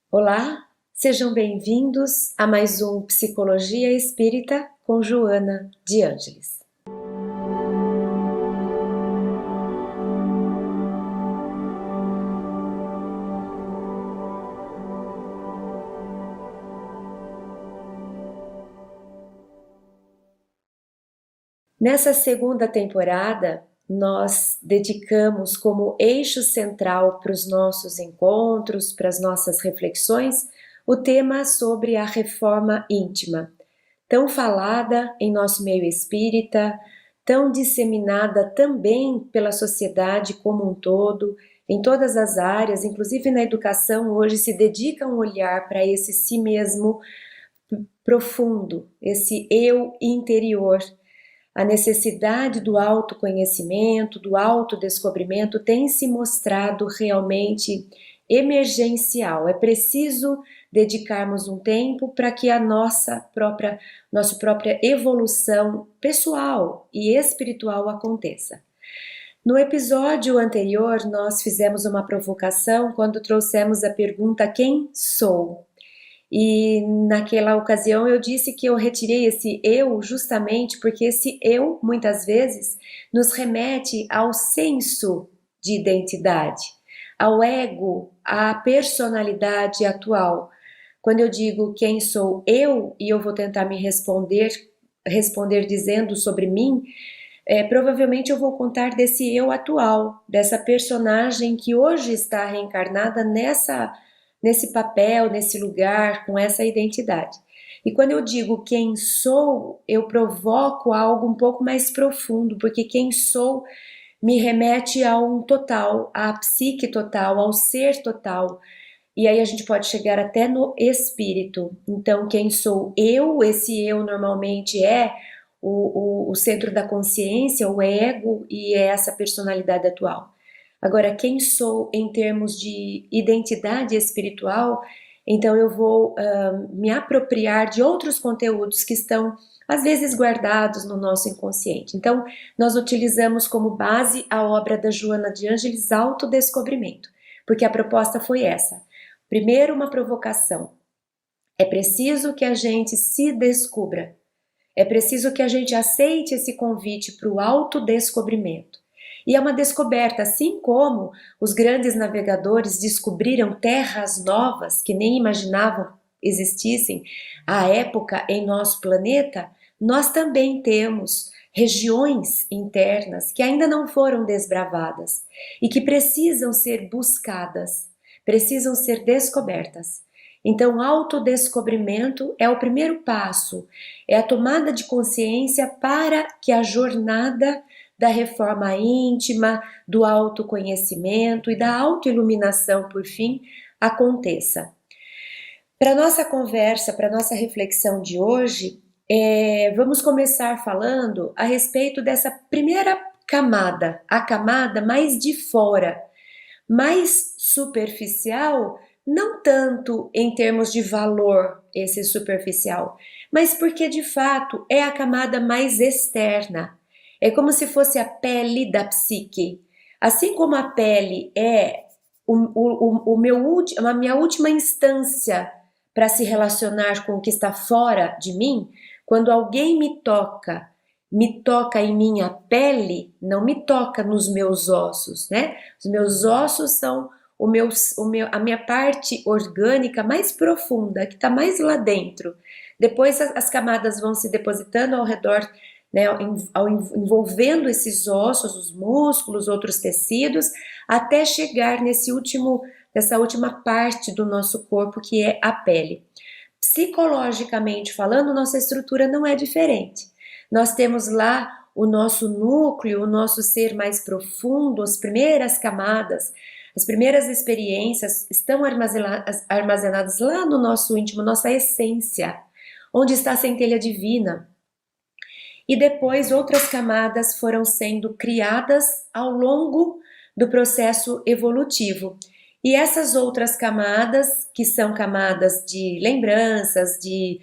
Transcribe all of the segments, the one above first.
Olá, sejam bem-vindos a mais um Psicologia Espírita com Joana de Ângeles. Nessa segunda temporada, nós dedicamos como eixo central para os nossos encontros, para as nossas reflexões, o tema sobre a reforma íntima, tão falada em nosso meio espírita, tão disseminada também pela sociedade como um todo, em todas as áreas, inclusive na educação, hoje se dedica um olhar para esse si mesmo profundo, esse eu interior. A necessidade do autoconhecimento, do autodescobrimento tem se mostrado realmente emergencial. É preciso dedicarmos um tempo para que a nossa própria evolução pessoal e espiritual aconteça. No episódio anterior, nós fizemos uma provocação quando trouxemos a pergunta: quem sou? E naquela ocasião eu disse que eu retirei esse eu justamente porque esse eu, muitas vezes, nos remete ao senso de identidade, ao ego, à personalidade atual. Quando eu digo quem sou eu, e eu vou tentar me responder dizendo sobre mim, provavelmente eu vou contar desse eu atual, dessa personagem que hoje está reencarnada nesse papel, nesse lugar, com essa identidade. E quando eu digo quem sou, eu provoco algo um pouco mais profundo, porque quem sou me remete a um total, à psique total, ao ser total. E aí a gente pode chegar até no espírito. Então, quem sou eu? Esse eu normalmente é o centro da consciência, o ego, e é essa personalidade atual. Agora, quem sou em termos de identidade espiritual, então eu vou me apropriar de outros conteúdos que estão, às vezes, guardados no nosso inconsciente. Então, nós utilizamos como base a obra da Joana de Ângeles, Autodescobrimento, porque a proposta foi essa. Primeiro, uma provocação. É preciso que a gente se descubra. É preciso que a gente aceite esse convite para o autodescobrimento. E é uma descoberta, assim como os grandes navegadores descobriram terras novas que nem imaginavam existissem à época em nosso planeta, nós também temos regiões internas que ainda não foram desbravadas e que precisam ser buscadas, precisam ser descobertas. Então, o autodescobrimento é o primeiro passo, é a tomada de consciência para que a jornada da reforma íntima, do autoconhecimento e da autoiluminação, por fim, aconteça. Para nossa conversa, para nossa reflexão de hoje, vamos começar falando a respeito dessa primeira camada, a camada mais de fora, mais superficial, não tanto em termos de valor, esse superficial, mas porque de fato é a camada mais externa. É como se fosse a pele da psique. Assim como a pele é a minha última instância para se relacionar com o que está fora de mim, quando alguém me toca em minha pele, não me toca nos meus ossos, né? Os meus ossos são a minha parte orgânica mais profunda, que está mais lá dentro. Depois as camadas vão se depositando ao redor, né, envolvendo esses ossos, os músculos, outros tecidos, até chegar nessa última parte do nosso corpo, que é a pele. Psicologicamente falando, nossa estrutura não é diferente. Nós temos lá o nosso núcleo, o nosso ser mais profundo, as primeiras camadas, as primeiras experiências estão armazenadas lá no nosso íntimo, nossa essência, onde está a centelha divina. E depois outras camadas foram sendo criadas ao longo do processo evolutivo. E essas outras camadas, que são camadas de lembranças, de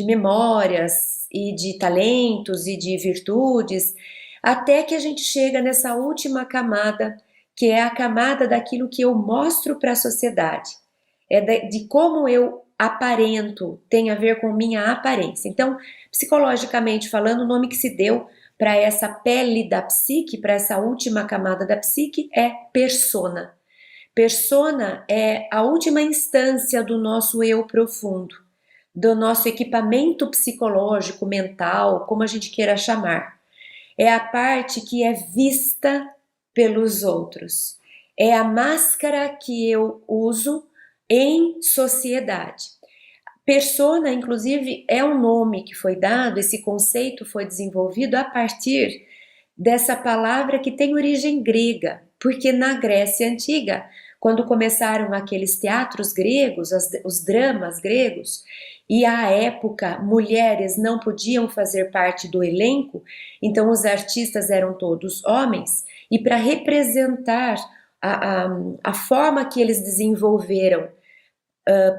memórias e de talentos e de virtudes, até que a gente chega nessa última camada, que é a camada daquilo que eu mostro para a sociedade. de como eu aparento, tem a ver com minha aparência. Então, psicologicamente falando, o nome que se deu para essa pele da psique, para essa última camada da psique, é persona. Persona é a última instância do nosso eu profundo, do nosso equipamento psicológico, mental, como a gente queira chamar. É a parte que é vista pelos outros. É a máscara que eu uso em sociedade. Persona, inclusive, é um nome que foi dado, esse conceito foi desenvolvido a partir dessa palavra que tem origem grega, porque na Grécia Antiga, quando começaram aqueles teatros gregos, os dramas gregos, e à época mulheres não podiam fazer parte do elenco, então os artistas eram todos homens, e para representar a forma que eles desenvolveram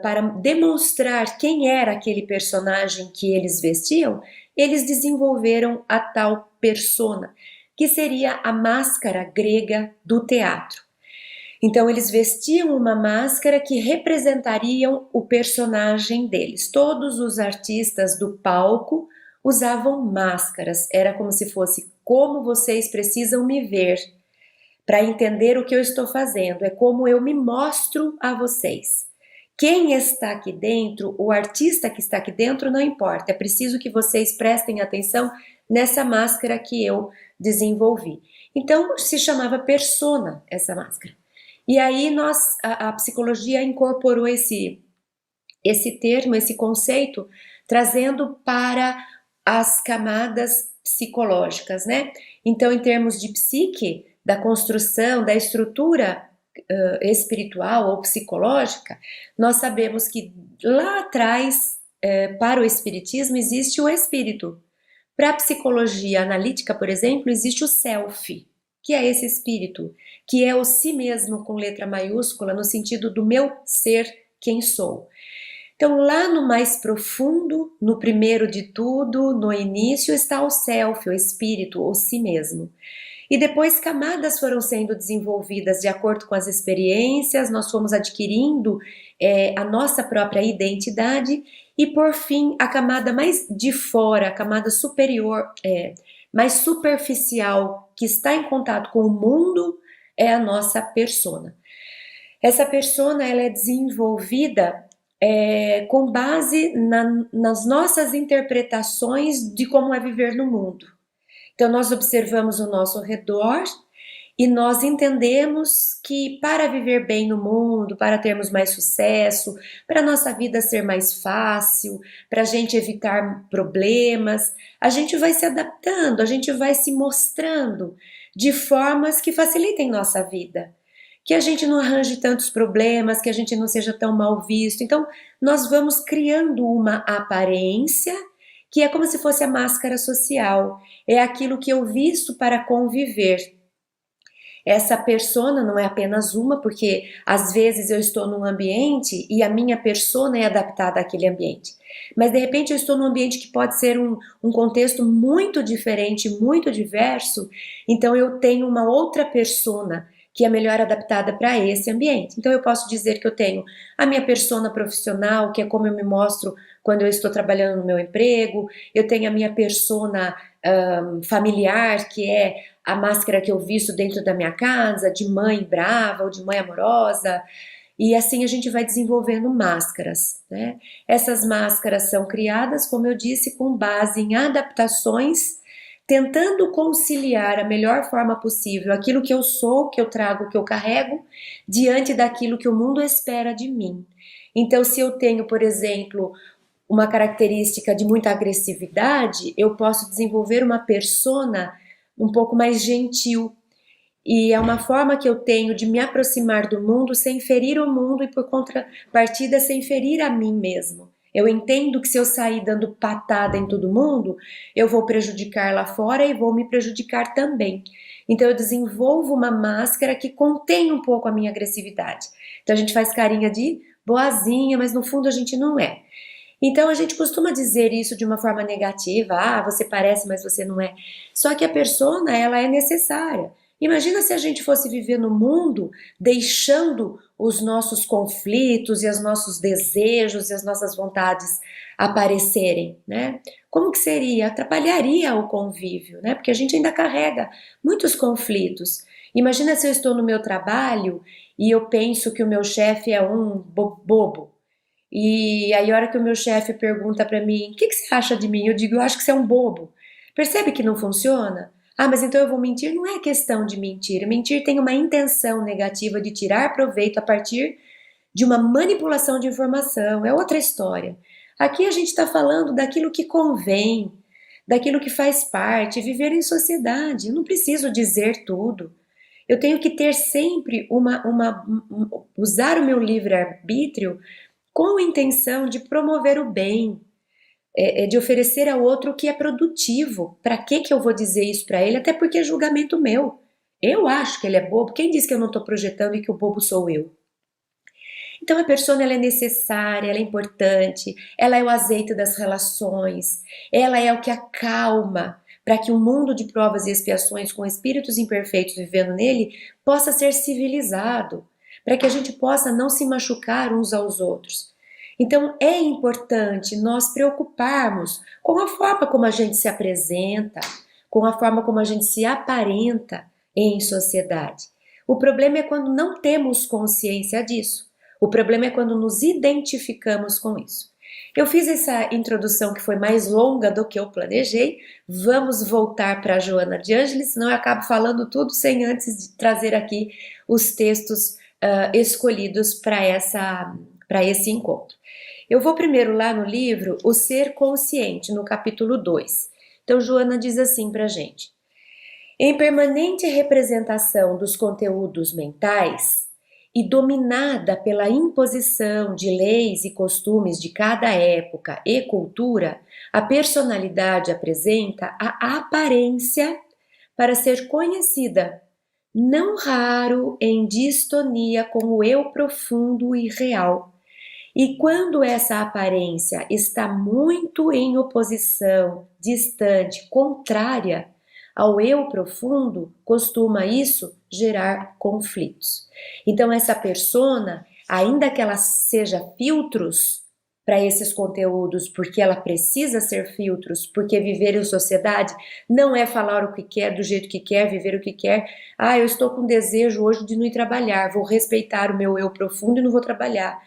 para demonstrar quem era aquele personagem que eles vestiam, eles desenvolveram a tal persona, que seria a máscara grega do teatro. Então eles vestiam uma máscara que representariam o personagem deles. Todos os artistas do palco usavam máscaras, era como se fosse como vocês precisam me ver para entender o que eu estou fazendo, é como eu me mostro a vocês. Quem está aqui dentro, o artista que está aqui dentro, não importa, é preciso que vocês prestem atenção nessa máscara que eu desenvolvi. Então se chamava persona essa máscara. E aí a psicologia incorporou esse termo, esse conceito, trazendo para as camadas psicológicas, né? Então, em termos de psique, da construção, da estrutura espiritual ou psicológica, nós sabemos que lá atrás, para o espiritismo, existe o espírito. Para a psicologia analítica, por exemplo, existe o self, que é esse espírito, que é o si mesmo com letra maiúscula, no sentido do meu ser, quem sou. Então, lá no mais profundo, no primeiro de tudo, no início, está o self, o espírito, o si mesmo. E depois camadas foram sendo desenvolvidas de acordo com as experiências, nós fomos adquirindo a nossa própria identidade e, por fim, a camada mais de fora, a camada superior, mais superficial, que está em contato com o mundo, é a nossa persona. Essa persona ela é desenvolvida com base nas nossas interpretações de como é viver no mundo. Então, nós observamos o nosso redor e nós entendemos que para viver bem no mundo, para termos mais sucesso, para a nossa vida ser mais fácil, para a gente evitar problemas, a gente vai se adaptando, a gente vai se mostrando de formas que facilitem nossa vida. Que a gente não arranje tantos problemas, que a gente não seja tão mal visto. Então, nós vamos criando uma aparência que é como se fosse a máscara social. É aquilo que eu visto para conviver. Essa persona não é apenas uma, porque às vezes eu estou num ambiente e a minha persona é adaptada àquele ambiente. Mas de repente eu estou num ambiente que pode ser um contexto muito diferente, muito diverso, então eu tenho uma outra persona que é melhor adaptada para esse ambiente. Então eu posso dizer que eu tenho a minha persona profissional, que é como eu me mostro quando eu estou trabalhando no meu emprego, eu tenho a minha persona familiar, que é a máscara que eu visto dentro da minha casa, de mãe brava ou de mãe amorosa, e assim a gente vai desenvolvendo máscaras, né? Essas máscaras são criadas, como eu disse, com base em adaptações, tentando conciliar a melhor forma possível aquilo que eu sou, que eu trago, que eu carrego, diante daquilo que o mundo espera de mim. Então, se eu tenho, por exemplo, uma característica de muita agressividade, eu posso desenvolver uma persona um pouco mais gentil. E é uma forma que eu tenho de me aproximar do mundo sem ferir o mundo e, por contrapartida, sem ferir a mim mesmo. Eu entendo que se eu sair dando patada em todo mundo, eu vou prejudicar lá fora e vou me prejudicar também. Então eu desenvolvo uma máscara que contém um pouco a minha agressividade. Então a gente faz carinha de boazinha, mas no fundo a gente não é. Então a gente costuma dizer isso de uma forma negativa, você parece, mas você não é. Só que a persona, ela é necessária. Imagina se a gente fosse viver no mundo deixando os nossos conflitos e os nossos desejos e as nossas vontades aparecerem, né? Como que seria? Atrapalharia o convívio, né? Porque a gente ainda carrega muitos conflitos. Imagina se eu estou no meu trabalho e eu penso que o meu chefe é um bobo. E aí, a hora que o meu chefe pergunta pra mim, o que que você acha de mim? Eu digo, eu acho que você é um bobo. Percebe que não funciona? Ah, mas então eu vou mentir? Não é questão de mentir. Mentir tem uma intenção negativa de tirar proveito a partir de uma manipulação de informação. É outra história. Aqui a gente está falando daquilo que convém, daquilo que faz parte, viver em sociedade. Eu não preciso dizer tudo. Eu tenho que ter sempre usar o meu livre-arbítrio com a intenção de promover o bem, de oferecer ao outro o que é produtivo. Para que eu vou dizer isso para ele? Até porque é julgamento meu. Eu acho que ele é bobo. Quem disse que eu não estou projetando e que o bobo sou eu? Então a persona ela é necessária, ela é importante, ela é o azeite das relações, ela é o que acalma para que o mundo de provas e expiações com espíritos imperfeitos vivendo nele possa ser civilizado, para que a gente possa não se machucar uns aos outros. Então é importante nós preocuparmos com a forma como a gente se apresenta, com a forma como a gente se aparenta em sociedade. O problema é quando não temos consciência disso. O problema é quando nos identificamos com isso. Eu fiz essa introdução que foi mais longa do que eu planejei. Vamos voltar para a Joana de Ângeles, senão eu acabo falando tudo sem antes de trazer aqui os textos escolhidos para esse encontro. Eu vou primeiro lá no livro O Ser Consciente, no capítulo 2. Então, Joana diz assim para a gente: em permanente representação dos conteúdos mentais, e dominada pela imposição de leis e costumes de cada época e cultura, a personalidade apresenta a aparência para ser conhecida, não raro em distonia com o eu profundo e real. E quando essa aparência está muito em oposição, distante, contrária ao eu profundo, costuma isso gerar conflitos. Então essa persona, ainda que ela seja filtros para esses conteúdos, porque ela precisa ser filtros, porque viver em sociedade não é falar o que quer, do jeito que quer, viver o que quer. Ah, eu estou com desejo hoje de não ir trabalhar, vou respeitar o meu eu profundo e não vou trabalhar.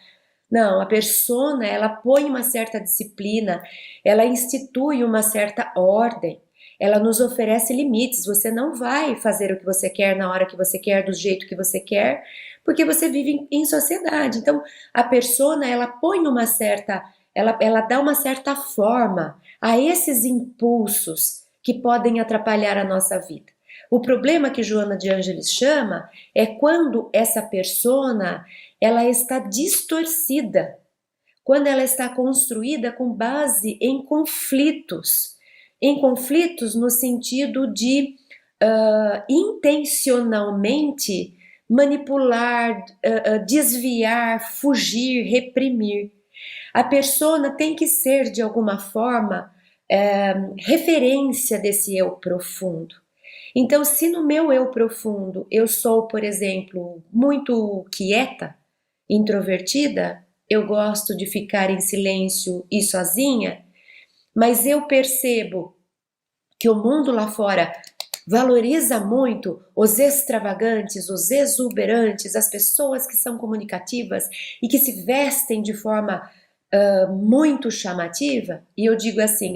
Não, a persona, ela põe uma certa disciplina, ela institui uma certa ordem, ela nos oferece limites. Você não vai fazer o que você quer na hora que você quer, do jeito que você quer, porque você vive em sociedade. Então, a persona, ela põe uma certa, ela dá uma certa forma a esses impulsos que podem atrapalhar a nossa vida. O problema que Joana de Ângeles chama é quando essa persona ela está distorcida, quando ela está construída com base em conflitos no sentido de intencionalmente manipular, desviar, fugir, reprimir. A persona tem que ser de alguma forma referência desse eu profundo. Então, se no meu eu profundo eu sou, por exemplo, muito quieta, introvertida, eu gosto de ficar em silêncio e sozinha, mas eu percebo que o mundo lá fora valoriza muito os extravagantes, os exuberantes, as pessoas que são comunicativas e que se vestem de forma muito chamativa, e eu digo assim,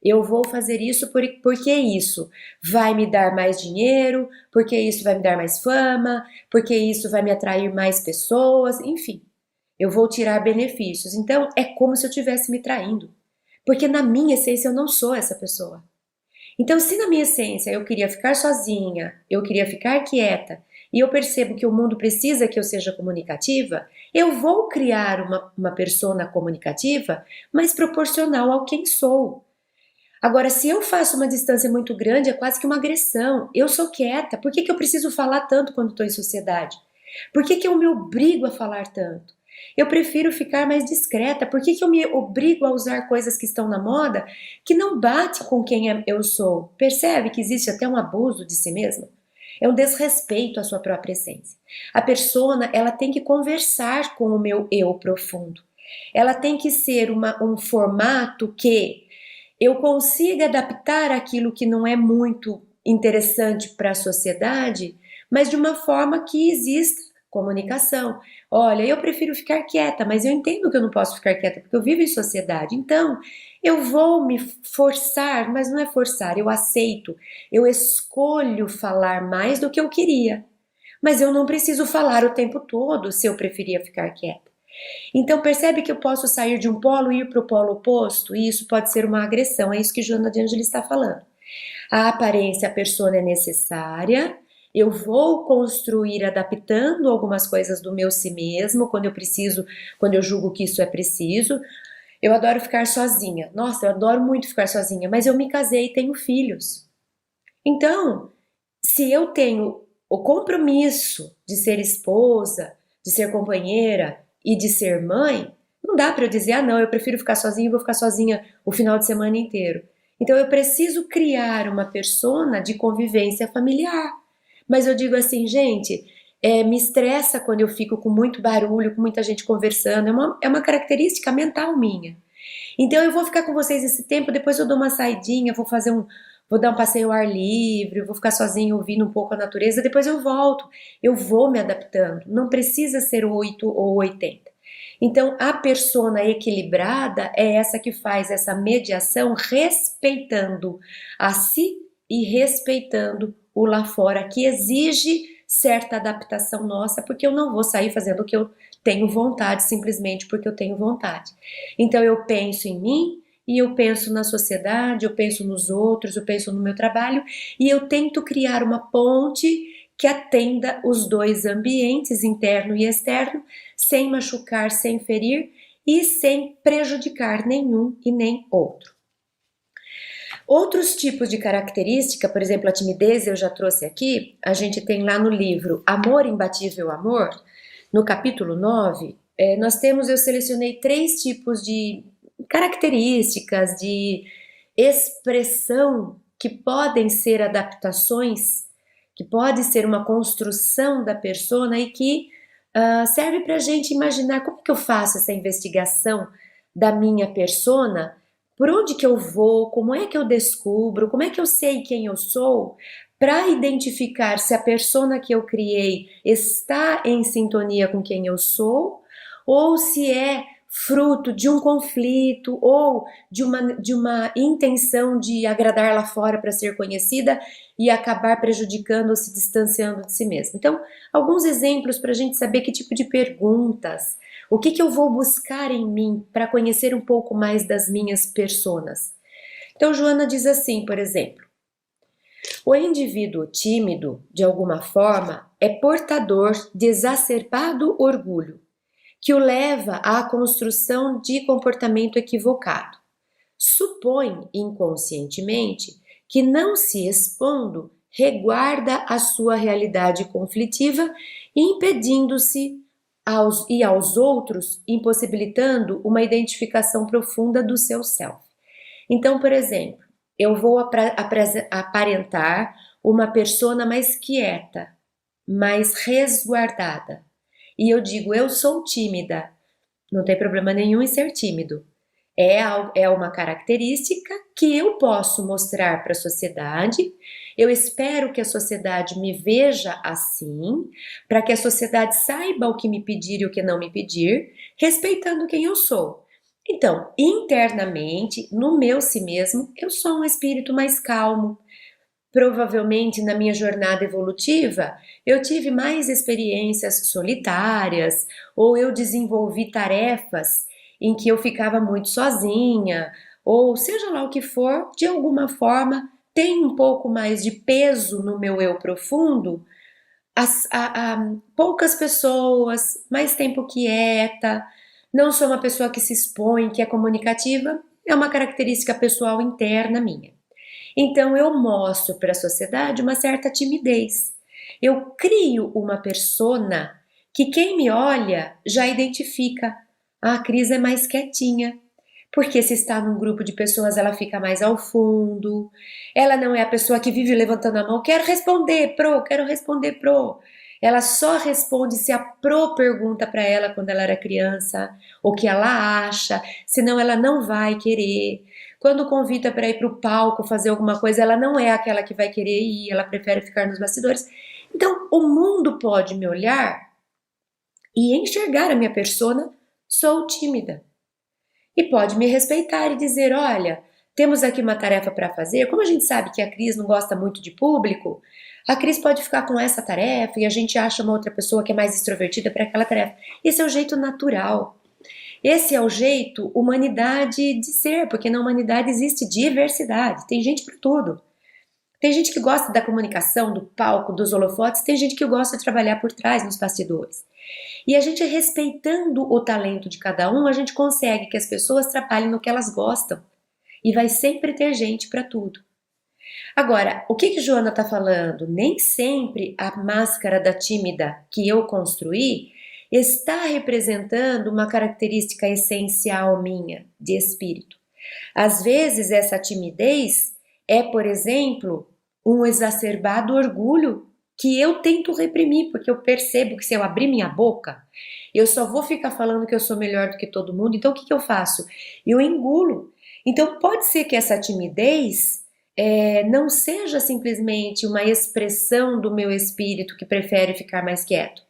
eu vou fazer isso porque isso vai me dar mais dinheiro, porque isso vai me dar mais fama, porque isso vai me atrair mais pessoas, enfim, eu vou tirar benefícios. Então é como se eu estivesse me traindo, porque na minha essência eu não sou essa pessoa. Então, se na minha essência eu queria ficar sozinha, eu queria ficar quieta, e eu percebo que o mundo precisa que eu seja comunicativa, eu vou criar uma persona comunicativa, mas proporcional ao quem sou. Agora, se eu faço uma distância muito grande, é quase que uma agressão. Eu sou quieta, por que eu preciso falar tanto quando estou em sociedade? Por que eu me obrigo a falar tanto? Eu prefiro ficar mais discreta. Por que eu me obrigo a usar coisas que estão na moda que não bate com quem eu sou? Percebe que existe até um abuso de si mesma? É um desrespeito à sua própria essência. A persona, ela tem que conversar com o meu eu profundo. Ela tem que ser um formato que eu consiga adaptar aquilo que não é muito interessante para a sociedade, mas de uma forma que exista comunicação. Olha, eu prefiro ficar quieta, mas eu entendo que eu não posso ficar quieta porque eu vivo em sociedade. Então, eu vou me forçar, mas não é forçar, eu aceito. Eu escolho falar mais do que eu queria. Mas eu não preciso falar o tempo todo se eu preferia ficar quieta. Então percebe que eu posso sair de um polo e ir para o polo oposto, e isso pode ser uma agressão, é isso que Joana de Ângeles está falando. A aparência, a persona é necessária, eu vou construir adaptando algumas coisas do meu si mesmo, quando eu preciso, quando eu julgo que isso é preciso. Eu adoro ficar sozinha, nossa, eu adoro muito ficar sozinha, mas eu me casei e tenho filhos. Então, se eu tenho o compromisso de ser esposa, de ser companheira e de ser mãe, não dá para eu dizer, ah, não, eu prefiro ficar sozinha e vou ficar sozinha o final de semana inteiro. Então eu preciso criar uma persona de convivência familiar. Mas eu digo assim, gente, me estressa quando eu fico com muito barulho, com muita gente conversando, é uma característica mental minha. Então eu vou ficar com vocês esse tempo, depois eu dou uma saidinha, vou dar um passeio ao ar livre, vou ficar sozinha ouvindo um pouco a natureza, depois eu volto. Eu vou me adaptando, não precisa ser 8 ou 80. Então a persona equilibrada é essa que faz essa mediação respeitando a si e respeitando o lá fora, que exige certa adaptação nossa, porque eu não vou sair fazendo o que eu tenho vontade simplesmente porque eu tenho vontade. Então eu penso em mim e eu penso na sociedade, eu penso nos outros, eu penso no meu trabalho e eu tento criar uma ponte que atenda os dois ambientes, interno e externo, sem machucar, sem ferir e sem prejudicar nenhum e nem outro. Outros tipos de característica, por exemplo, a timidez eu já trouxe aqui, a gente tem lá no livro Amor, Imbatível Amor, no capítulo 9, eu selecionei 3 tipos de características, de expressão que podem ser adaptações, que pode ser uma construção da persona e que serve para a gente imaginar como que eu faço essa investigação da minha persona, por onde que eu vou, como é que eu descubro, como é que eu sei quem eu sou, para identificar se a persona que eu criei está em sintonia com quem eu sou, ou se é fruto de um conflito ou de uma intenção de agradar lá fora para ser conhecida e acabar prejudicando ou se distanciando de si mesma. Então, alguns exemplos para a gente saber que tipo de perguntas, o que eu vou buscar em mim para conhecer um pouco mais das minhas personas. Então, Joana diz assim, por exemplo, o indivíduo tímido, de alguma forma, é portador de exacerbado orgulho, que o leva à construção de comportamento equivocado. Supõe inconscientemente que, não se expondo, reguarda a sua realidade conflitiva, impedindo-se aos outros, impossibilitando uma identificação profunda do seu self. Então, por exemplo, eu vou aparentar uma persona mais quieta, mais resguardada. E eu digo, eu sou tímida. Não tem problema nenhum em ser tímido. É uma característica que eu posso mostrar para a sociedade. Eu espero que a sociedade me veja assim, para que a sociedade saiba o que me pedir e o que não me pedir, respeitando quem eu sou. Então, internamente, no meu si mesmo, eu sou um espírito mais calmo. Provavelmente na minha jornada evolutiva eu tive mais experiências solitárias ou eu desenvolvi tarefas em que eu ficava muito sozinha, ou seja lá o que for, de alguma forma tem um pouco mais de peso no meu eu profundo, poucas pessoas, mais tempo quieta, não sou uma pessoa que se expõe, que é comunicativa, é uma característica pessoal interna minha. Então eu mostro para a sociedade uma certa timidez. Eu crio uma persona que quem me olha já identifica. Ah, a Cris é mais quietinha. Porque se está num grupo de pessoas, ela fica mais ao fundo. Ela não é a pessoa que vive levantando a mão, quero responder, pro, quero responder, pro. Ela só responde se a pro pergunta para ela quando ela era criança, o que ela acha, senão ela não vai querer. Quando convida para ir para o palco fazer alguma coisa, ela não é aquela que vai querer ir, ela prefere ficar nos bastidores. Então, o mundo pode me olhar e enxergar a minha persona, sou tímida. E pode me respeitar e dizer: olha, temos aqui uma tarefa para fazer. Como a gente sabe que a Cris não gosta muito de público, a Cris pode ficar com essa tarefa e a gente acha uma outra pessoa que é mais extrovertida para aquela tarefa. Esse é o jeito natural. Esse é o jeito humanidade de ser, porque na humanidade existe diversidade, tem gente para tudo. Tem gente que gosta da comunicação, do palco, dos holofotes, tem gente que gosta de trabalhar por trás, nos bastidores. E a gente respeitando o talento de cada um, a gente consegue que as pessoas trabalhem no que elas gostam. E vai sempre ter gente para tudo. Agora, o que Joana está falando? Nem sempre a máscara da tímida que eu construí está representando uma característica essencial minha de espírito. Às vezes essa timidez é, por exemplo, um exacerbado orgulho que eu tento reprimir, porque eu percebo que se eu abrir minha boca, eu só vou ficar falando que eu sou melhor do que todo mundo. Então o que eu faço? Eu engulo. Então pode ser que essa timidez não seja simplesmente uma expressão do meu espírito que prefere ficar mais quieto,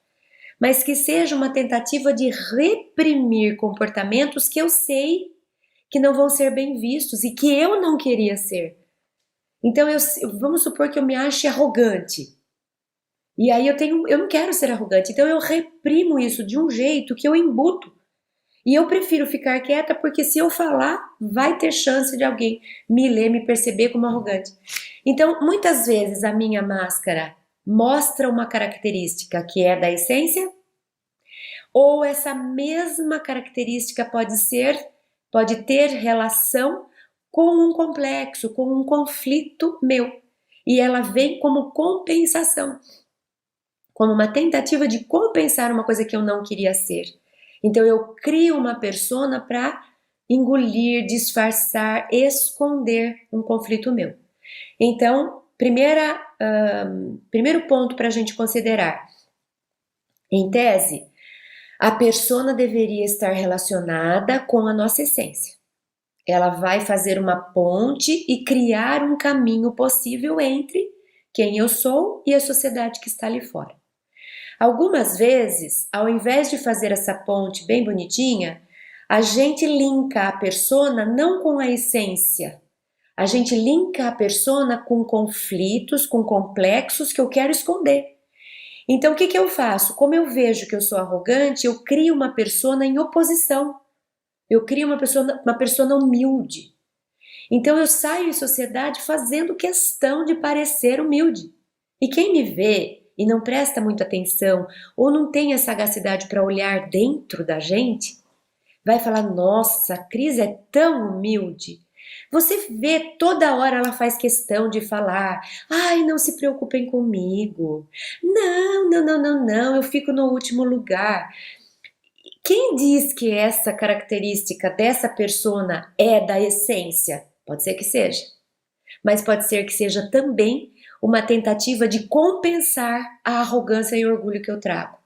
mas que seja uma tentativa de reprimir comportamentos que eu sei que não vão ser bem vistos e que eu não queria ser. Então, vamos supor que eu me ache arrogante. E aí eu não quero ser arrogante, então eu reprimo isso de um jeito que eu embuto. E eu prefiro ficar quieta porque se eu falar, vai ter chance de alguém me ler, me perceber como arrogante. Então, muitas vezes a minha máscara mostra uma característica que é da essência, ou essa mesma característica pode ter relação com um complexo, com um conflito meu. E ela vem como compensação, como uma tentativa de compensar uma coisa que eu não queria ser. Então eu crio uma persona para engolir, disfarçar, esconder um conflito meu. Então, primeiro ponto para a gente considerar. Em tese, a persona deveria estar relacionada com a nossa essência. Ela vai fazer uma ponte e criar um caminho possível entre quem eu sou e a sociedade que está ali fora. Algumas vezes, ao invés de fazer essa ponte bem bonitinha, a gente linka a persona não com a essência. A gente linka a persona com conflitos, com complexos que eu quero esconder. Então, o que eu faço? Como eu vejo que eu sou arrogante, eu crio uma persona em oposição. Eu crio uma persona humilde. Então, eu saio em sociedade fazendo questão de parecer humilde. E quem me vê e não presta muita atenção ou não tem a sagacidade para olhar dentro da gente, vai falar: nossa, a Cris é tão humilde. Você vê toda hora ela faz questão de falar: ai, não se preocupem comigo. Não, não, não, não, não, eu fico no último lugar. Quem diz que essa característica dessa persona é da essência? Pode ser que seja, mas pode ser que seja também uma tentativa de compensar a arrogância e o orgulho que eu trago.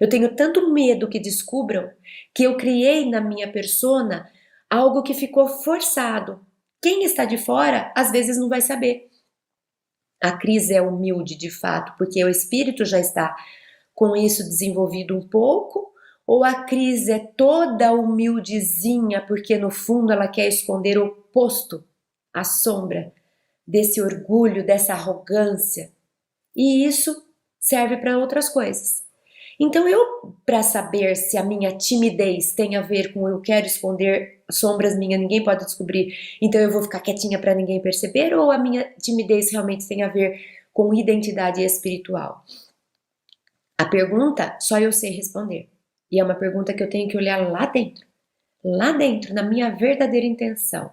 Eu tenho tanto medo que descubram que eu criei na minha persona algo que ficou forçado. Quem está de fora, às vezes não vai saber. A Cris é humilde de fato, porque o espírito já está com isso desenvolvido um pouco, ou a Cris é toda humildezinha, porque no fundo ela quer esconder o oposto, a sombra desse orgulho, dessa arrogância. E isso serve para outras coisas. Então para saber se a minha timidez tem a ver com eu quero esconder sombras minhas, ninguém pode descobrir, então eu vou ficar quietinha para ninguém perceber, ou a minha timidez realmente tem a ver com identidade espiritual? A pergunta só eu sei responder. E é uma pergunta que eu tenho que olhar lá dentro, na minha verdadeira intenção.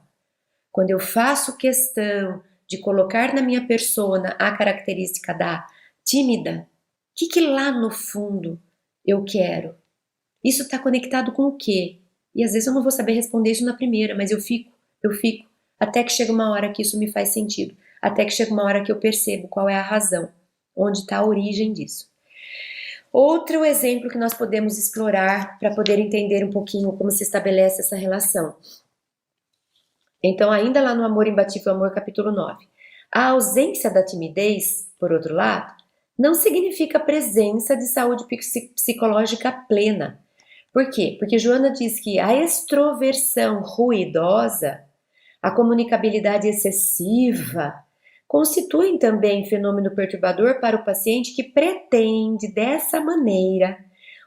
Quando eu faço questão de colocar na minha persona a característica da tímida, o que lá no fundo eu quero? Isso está conectado com o quê? E às vezes eu não vou saber responder isso na primeira, mas eu fico, até que chega uma hora que isso me faz sentido, até que chega uma hora que eu percebo qual é a razão, onde está a origem disso. Outro exemplo que nós podemos explorar para poder entender um pouquinho como se estabelece essa relação. Então, ainda lá no Amor Imbatível Amor, capítulo 9. A ausência da timidez, por outro lado, não significa presença de saúde psicológica plena. Por quê? Porque Joana diz que a extroversão ruidosa, a comunicabilidade excessiva, constituem também fenômeno perturbador para o paciente que pretende, dessa maneira,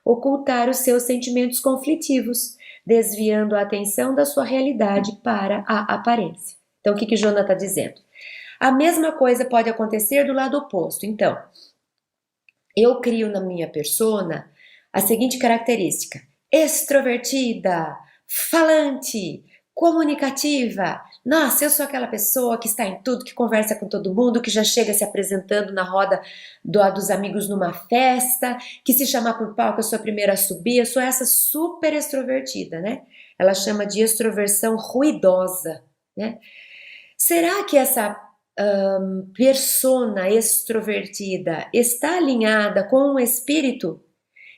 ocultar os seus sentimentos conflitivos, desviando a atenção da sua realidade para a aparência. Então, o que Joana está dizendo? A mesma coisa pode acontecer do lado oposto. Então, eu crio na minha persona a seguinte característica: extrovertida, falante, comunicativa. Nossa, eu sou aquela pessoa que está em tudo, que conversa com todo mundo, que já chega se apresentando na roda dos amigos numa festa, que se chamar por palco eu sou a primeira a subir. Eu sou essa super extrovertida, né? Ela chama de extroversão ruidosa, né? Será que essa persona extrovertida está alinhada com um espírito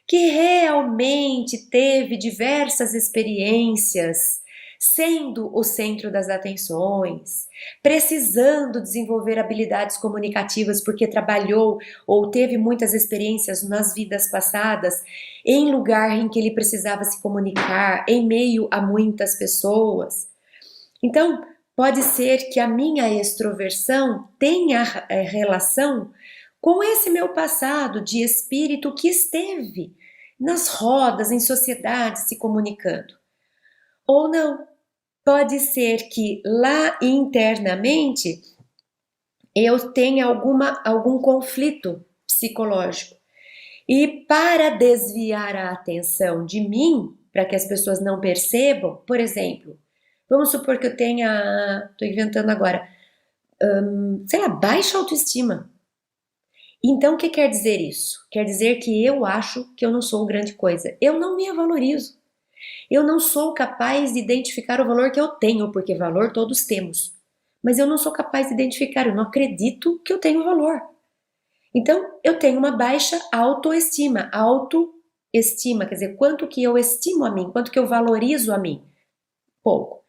que realmente teve diversas experiências, sendo o centro das atenções, precisando desenvolver habilidades comunicativas porque trabalhou ou teve muitas experiências nas vidas passadas, em lugar em que ele precisava se comunicar, em meio a muitas pessoas? Então, pode ser que a minha extroversão tenha relação com esse meu passado de espírito que esteve nas rodas, em sociedade, se comunicando. Ou não, pode ser que lá internamente eu tenha algum conflito psicológico. E para desviar a atenção de mim, para que as pessoas não percebam, por exemplo, vamos supor que eu tenha, estou inventando agora, sei lá, baixa autoestima. Então, o que quer dizer isso? Quer dizer que eu acho que eu não sou grande coisa. Eu não me valorizo. Eu não sou capaz de identificar o valor que eu tenho, porque valor todos temos. Mas eu não sou capaz de identificar, eu não acredito que eu tenho valor. Então, eu tenho uma baixa autoestima. Autoestima, quer dizer, quanto que eu estimo a mim, quanto que eu valorizo a mim. Pouco.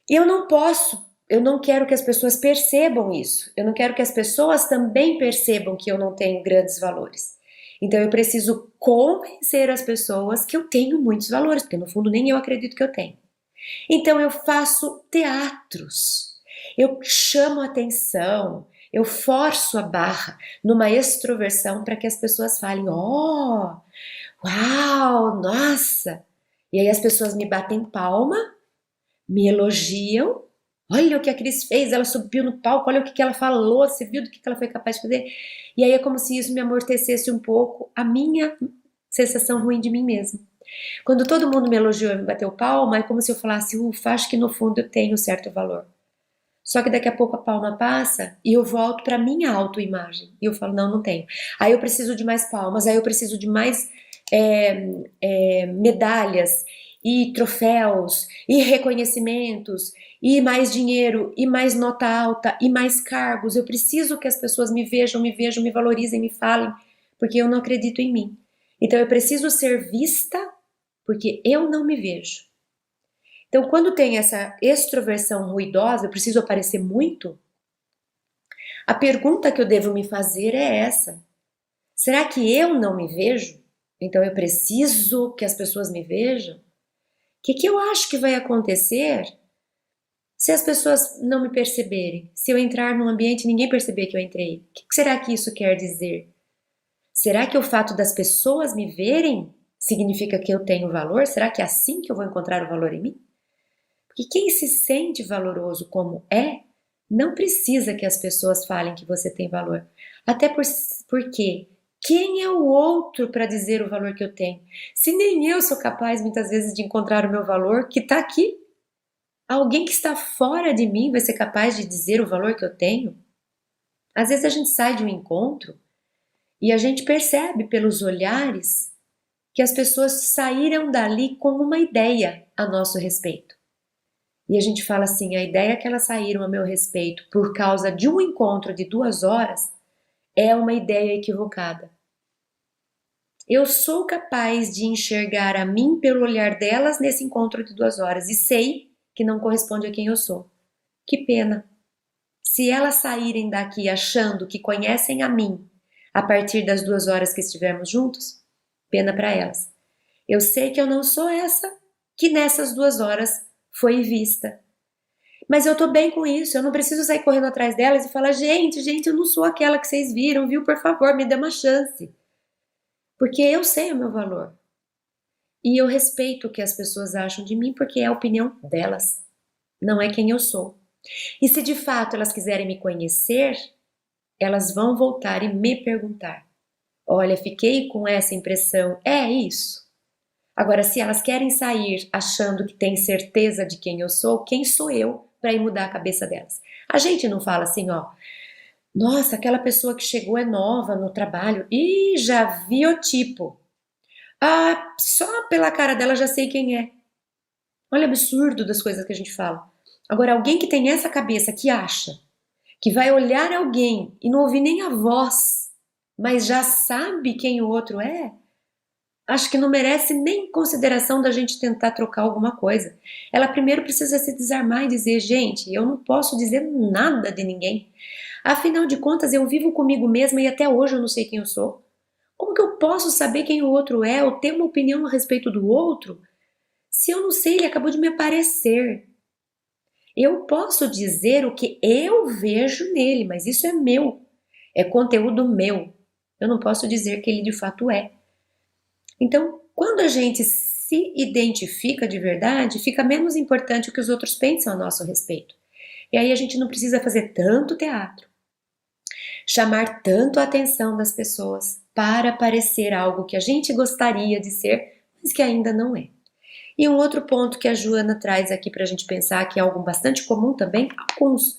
Eu não quero que as pessoas percebam isso. Eu não quero que as pessoas também percebam que eu não tenho grandes valores. Então eu preciso convencer as pessoas que eu tenho muitos valores, porque no fundo nem eu acredito que eu tenho. Então eu faço teatros, eu chamo atenção, eu forço a barra numa extroversão para que as pessoas falem: oh, uau, nossa! E aí as pessoas me batem palma, me elogiam. Olha o que a Cris fez, ela subiu no palco, olha o que ela falou, você viu do que ela foi capaz de fazer? E aí é como se isso me amortecesse um pouco a minha sensação ruim de mim mesma. Quando todo mundo me elogiou e me bateu palma, é como se eu falasse: ufa, acho que no fundo eu tenho certo valor. Só que daqui a pouco a palma passa e eu volto para minha autoimagem. E eu falo: não, não tenho. Aí eu preciso de mais palmas, aí eu preciso de mais medalhas e troféus e reconhecimentos e mais dinheiro e mais nota alta e mais cargos. Eu preciso que as pessoas me vejam, me valorizem, me falem, porque eu não acredito em mim. Então eu preciso ser vista porque eu não me vejo. Então, quando tem essa extroversão ruidosa, eu preciso aparecer muito. A pergunta que eu devo me fazer é essa: será que eu não me vejo? Então eu preciso que as pessoas me vejam? O que eu acho que vai acontecer se as pessoas não me perceberem? Se eu entrar num ambiente e ninguém perceber que eu entrei? O que será que isso quer dizer? Será que o fato das pessoas me verem significa que eu tenho valor? Será que é assim que eu vou encontrar o valor em mim? Porque quem se sente valoroso como é, não precisa que as pessoas falem que você tem valor. Até porque quem é o outro para dizer o valor que eu tenho? Se nem eu sou capaz muitas vezes de encontrar o meu valor, que está aqui. Alguém que está fora de mim vai ser capaz de dizer o valor que eu tenho? Às vezes a gente sai de um encontro e a gente percebe pelos olhares que as pessoas saíram dali com uma ideia a nosso respeito. E a gente fala assim, a ideia que elas saíram a meu respeito por causa de um encontro de 2 horas é uma ideia equivocada. Eu sou capaz de enxergar a mim pelo olhar delas nesse encontro de 2 horas e sei que não corresponde a quem eu sou. Que pena. Se elas saírem daqui achando que conhecem a mim a partir das 2 horas que estivermos juntos, pena para elas. Eu sei que eu não sou essa que nessas 2 horas foi vista. Mas eu tô bem com isso, eu não preciso sair correndo atrás delas e falar, gente, eu não sou aquela que vocês viram, viu? Por favor, me dê uma chance. Porque eu sei o meu valor. E eu respeito o que as pessoas acham de mim porque é a opinião delas, não é quem eu sou. E se de fato elas quiserem me conhecer, elas vão voltar e me perguntar: olha, fiquei com essa impressão, é isso? Agora, se elas querem sair achando que tem certeza de quem eu sou, quem sou eu para ir mudar a cabeça delas? A gente não fala assim, ó, nossa, aquela pessoa que chegou é nova no trabalho e já vi o tipo. Ah, só pela cara dela já sei quem é. Olha o absurdo das coisas que a gente fala. Agora, alguém que tem essa cabeça que acha que vai olhar alguém e não ouvir nem a voz, mas já sabe quem o outro é, acho que não merece nem consideração da gente tentar trocar alguma coisa. Ela primeiro precisa se desarmar e dizer, gente, eu não posso dizer nada de ninguém. Afinal de contas, eu vivo comigo mesma e até hoje eu não sei quem eu sou. Como que eu posso saber quem o outro é ou ter uma opinião a respeito do outro se eu não sei, ele acabou de me aparecer? Eu posso dizer o que eu vejo nele, mas isso é meu, é conteúdo meu. Eu não posso dizer que ele de fato é. Então, quando a gente se identifica de verdade, fica menos importante o que os outros pensam a nosso respeito. E aí a gente não precisa fazer tanto teatro, chamar tanto a atenção das pessoas para parecer algo que a gente gostaria de ser, mas que ainda não é. E um outro ponto que a Joana traz aqui para a gente pensar, que é algo bastante comum também, alguns.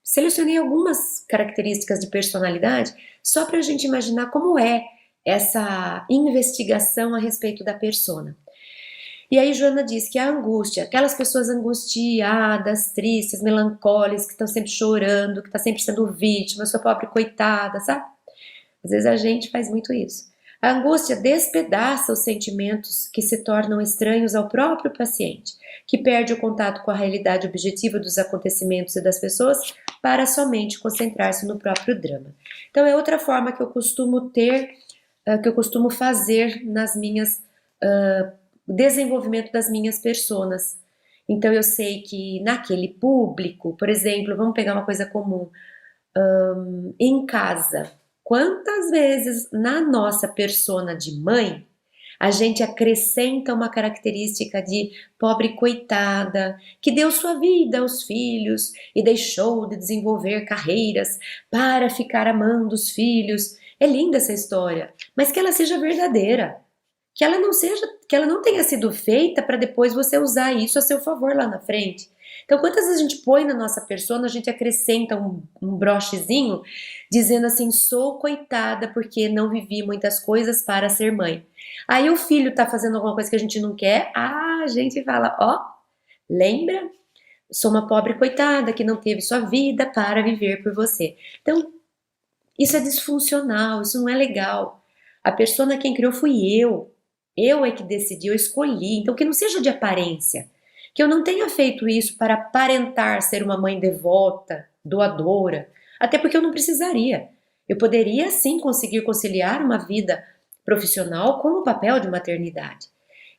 Selecionei algumas características de personalidade só para a gente imaginar como é essa investigação a respeito da persona. E aí Joana diz que a angústia, aquelas pessoas angustiadas, tristes, melancólicas, que estão sempre chorando, que estão sempre sendo vítima, sua pobre coitada, sabe? Às vezes a gente faz muito isso. A angústia despedaça os sentimentos que se tornam estranhos ao próprio paciente, que perde o contato com a realidade objetiva dos acontecimentos e das pessoas para somente concentrar-se no próprio drama. Então é outra forma que eu costumo ter, que eu costumo fazer nas minhas desenvolvimento das minhas personas. Então eu sei que naquele público, por exemplo, vamos pegar uma coisa comum, em casa. Quantas vezes na nossa persona de mãe a gente acrescenta uma característica de pobre coitada, que deu sua vida aos filhos e deixou de desenvolver carreiras para ficar amando os filhos. É linda essa história, mas que ela seja verdadeira, que ela não tenha sido feita para depois você usar isso a seu favor lá na frente. Então, quantas vezes a gente põe na nossa persona, a gente acrescenta um brochezinho dizendo assim, sou coitada porque não vivi muitas coisas para ser mãe. Aí o filho tá fazendo alguma coisa que a gente não quer, a gente fala, ó, lembra? Sou uma pobre coitada que não teve sua vida para viver por você. Então, isso é disfuncional, isso não é legal. A persona quem criou fui eu. Eu é que decidi, eu escolhi. Então, que não seja de aparência. Que eu não tenha feito isso para aparentar ser uma mãe devota, doadora. Até porque eu não precisaria. Eu poderia sim conseguir conciliar uma vida profissional com o papel de maternidade.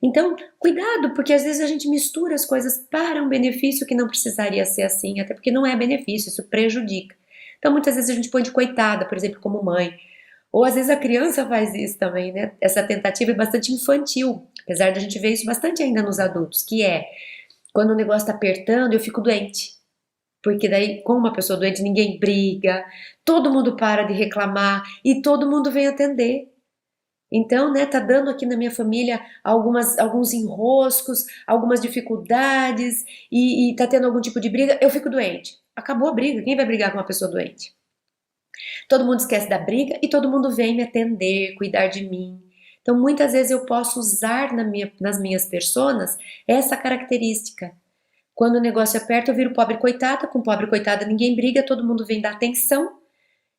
Então, cuidado, porque às vezes a gente mistura as coisas para um benefício que não precisaria ser assim, até porque não é benefício, isso prejudica. Então, muitas vezes a gente põe de coitada, por exemplo, como mãe. Ou às vezes a criança faz isso também, né? Essa tentativa é bastante infantil, apesar de a gente ver isso bastante ainda nos adultos, que é quando o negócio tá apertando, eu fico doente. Porque daí, com uma pessoa doente, ninguém briga, todo mundo para de reclamar e todo mundo vem atender. Então, né, tá dando aqui na minha família alguns enroscos, algumas dificuldades e tá tendo algum tipo de briga, eu fico doente. Acabou a briga, quem vai brigar com uma pessoa doente? Todo mundo esquece da briga e todo mundo vem me atender, cuidar de mim. Então, muitas vezes eu posso usar nas minhas personas essa característica. Quando o negócio aperta, eu viro pobre coitada, com pobre coitada ninguém briga, todo mundo vem dar atenção,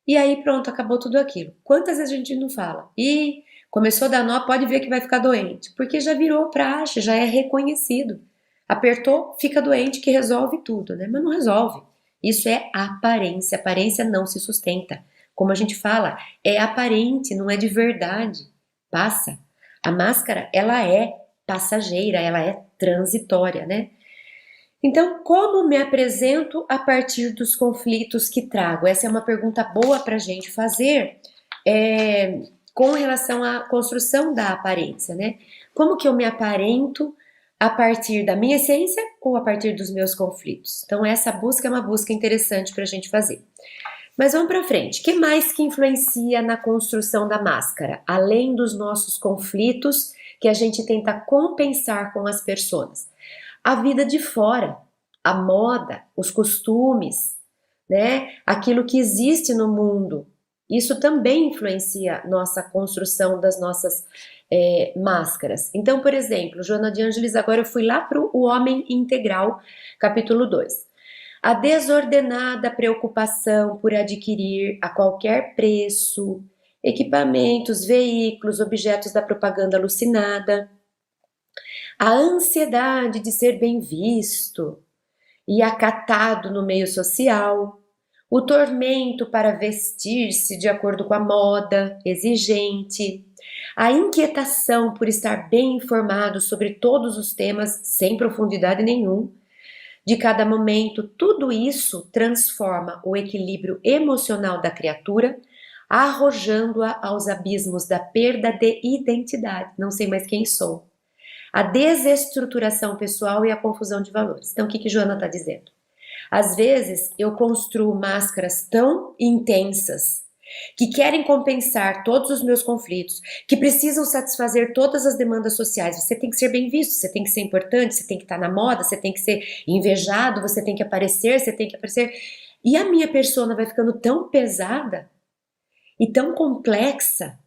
e aí pronto, acabou tudo aquilo. Quantas vezes a gente não fala? E começou a dar nó, pode ver que vai ficar doente, porque já virou praxe, já é reconhecido. Apertou, fica doente, que resolve tudo, né? Mas não resolve. Isso é aparência, aparência não se sustenta. Como a gente fala, é aparente, não é de verdade. Passa. A máscara, ela é passageira, ela é transitória, né? Então, como me apresento a partir dos conflitos que trago? Essa é uma pergunta boa para a gente fazer com relação à construção da aparência, né? Como que eu me aparento a partir da minha essência ou a partir dos meus conflitos? Então, essa busca é uma busca interessante para a gente fazer. Mas vamos para frente. O que mais que influencia na construção da máscara? Além dos nossos conflitos que a gente tenta compensar com as pessoas. A vida de fora, a moda, os costumes, né? Aquilo que existe no mundo. Isso também influencia nossa construção das nossas máscaras. Então, por exemplo, Joana de Ângeles, agora eu fui lá para o Homem Integral, capítulo 2. A desordenada preocupação por adquirir a qualquer preço equipamentos, veículos, objetos da propaganda alucinada, a ansiedade de ser bem visto e acatado no meio social, o tormento para vestir-se de acordo com a moda exigente, a inquietação por estar bem informado sobre todos os temas sem profundidade nenhum, de cada momento, tudo isso transforma o equilíbrio emocional da criatura, arrojando-a aos abismos da perda de identidade. Não sei mais quem sou. A desestruturação pessoal e a confusão de valores. Então, o que Joana está dizendo? Às vezes, eu construo máscaras tão intensas que querem compensar todos os meus conflitos, que precisam satisfazer todas as demandas sociais. Você tem que ser bem visto, você tem que ser importante, você tem que estar na moda, você tem que ser invejado, você tem que aparecer, você tem que aparecer. E a minha persona vai ficando tão pesada e tão complexa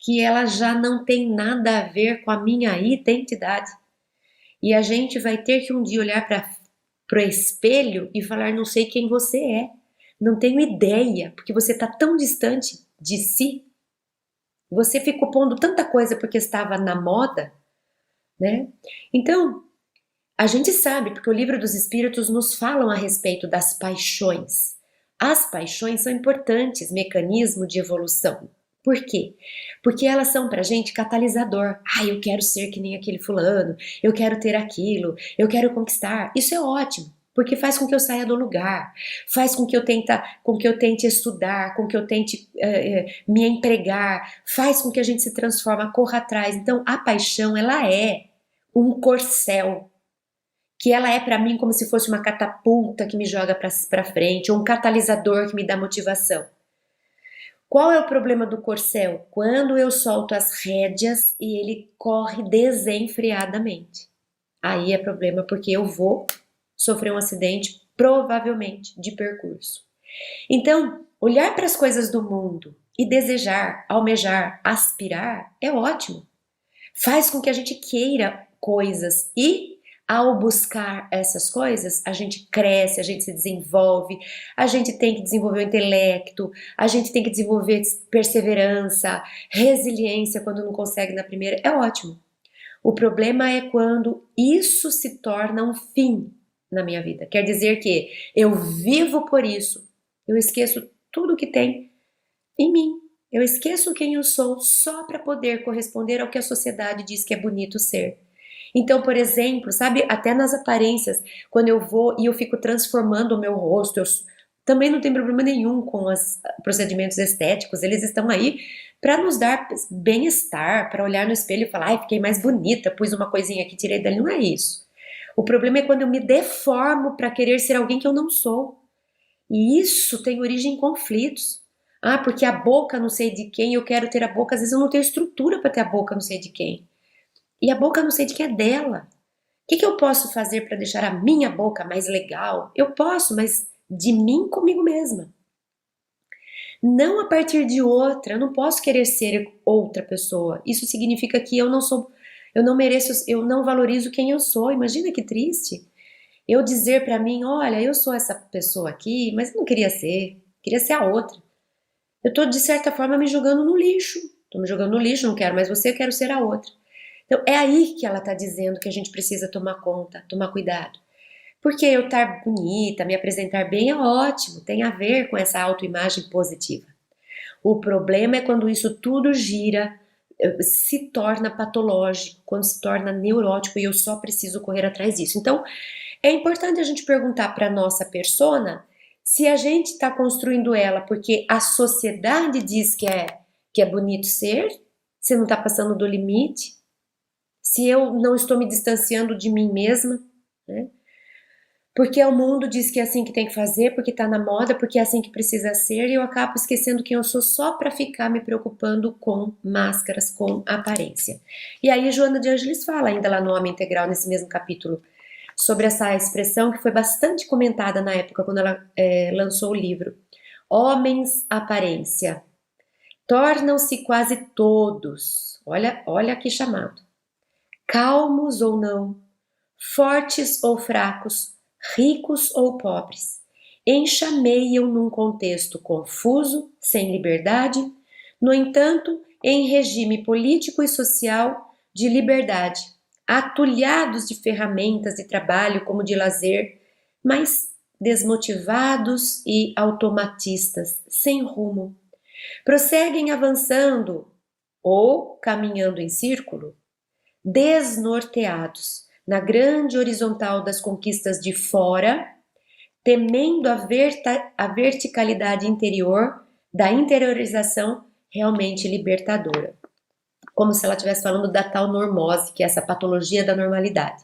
que ela já não tem nada a ver com a minha identidade. E a gente vai ter que um dia olhar para o espelho e falar: não sei quem você é, não tenho ideia, porque você está tão distante de si. Você ficou pondo tanta coisa porque estava na moda, né? Então, a gente sabe, porque o livro dos Espíritos nos falam a respeito das paixões. As paixões são importantes, mecanismo de evolução. Por quê? Porque elas são pra gente catalisador. Eu quero ser que nem aquele fulano, eu quero ter aquilo, eu quero conquistar. Isso é ótimo, porque faz com que eu saia do lugar, faz com que eu tente estudar, com que eu tente me empregar, faz com que a gente se transforme, corra atrás. Então, a paixão, ela é um corcel, que ela é para mim como se fosse uma catapulta que me joga para frente, ou um catalisador que me dá motivação. Qual é o problema do corcel? Quando eu solto as rédeas e ele corre desenfreadamente. Aí é problema, porque eu vou sofrer um acidente, provavelmente, de percurso. Então, olhar para as coisas do mundo e desejar, almejar, aspirar é ótimo. Faz com que a gente queira coisas e ao buscar essas coisas, a gente cresce, a gente se desenvolve, a gente tem que desenvolver o intelecto, a gente tem que desenvolver perseverança, resiliência quando não consegue na primeira. É ótimo. O problema é quando isso se torna um fim na minha vida. Quer dizer que eu vivo por isso, eu esqueço tudo que tem em mim. Eu esqueço quem eu sou só para poder corresponder ao que a sociedade diz que é bonito ser. Então, por exemplo, sabe, até nas aparências, quando eu vou e eu fico transformando o meu rosto, também não tem problema nenhum com os procedimentos estéticos, eles estão aí para nos dar bem-estar, para olhar no espelho e falar: fiquei mais bonita, pus uma coisinha aqui, tirei dali. Não é isso. O problema é quando eu me deformo para querer ser alguém que eu não sou. E isso tem origem em conflitos. Porque a boca não sei de quem, eu quero ter a boca, às vezes eu não tenho estrutura para ter a boca não sei de quem. E a boca não sei de quem é dela. O que eu posso fazer para deixar a minha boca mais legal? Eu posso, mas de mim comigo mesma. não a partir de outra. Eu não posso querer ser outra pessoa. Isso significa que eu não sou, eu não mereço, eu não valorizo quem eu sou. Imagina que triste. Eu dizer pra mim, olha, eu sou essa pessoa aqui, mas eu não queria ser a outra. Eu tô de certa forma me jogando no lixo. Tô me jogando no lixo, não quero mais você, eu quero ser a outra. Então é aí que ela tá dizendo que a gente precisa tomar conta, tomar cuidado. Porque eu estar bonita, me apresentar bem é ótimo, tem a ver com essa autoimagem positiva. O problema é quando isso tudo gira, se torna patológico, quando se torna neurótico e eu só preciso correr atrás disso. Então, é importante a gente perguntar para nossa persona se a gente está construindo ela porque a sociedade diz que é bonito ser, se não está passando do limite, se eu não estou me distanciando de mim mesma, né? Porque o mundo diz que é assim que tem que fazer, porque tá na moda, porque é assim que precisa ser, e eu acabo esquecendo quem eu sou só para ficar me preocupando com máscaras, com aparência. E aí Joana de Ângeles fala ainda lá no Homem Integral, nesse mesmo capítulo, sobre essa expressão que foi bastante comentada na época quando ela lançou o livro. Homens aparência. Tornam-se quase todos, olha que chamado, calmos ou não, fortes ou fracos, ricos ou pobres, enxameiam num contexto confuso, sem liberdade, no entanto, em regime político e social de liberdade, atulhados de ferramentas de trabalho como de lazer, mas desmotivados e automatistas, sem rumo. Prosseguem avançando ou caminhando em círculo, desnorteados na grande horizontal das conquistas de fora, temendo a verticalidade interior da interiorização realmente libertadora. Como se ela estivesse falando da tal normose, que é essa patologia da normalidade.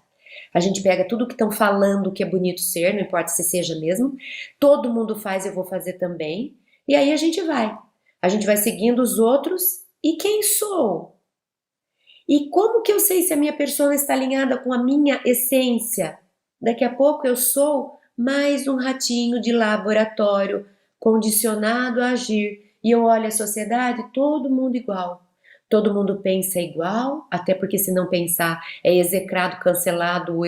A gente pega tudo que estão falando que é bonito ser, não importa se seja mesmo, todo mundo faz, eu vou fazer também, e aí a gente vai. A gente vai seguindo os outros, e quem sou? E como que eu sei se a minha persona está alinhada com a minha essência? Daqui a pouco eu sou mais um ratinho de laboratório, condicionado a agir. E eu olho a sociedade, todo mundo igual. Todo mundo pensa igual, até porque se não pensar é execrado, cancelado,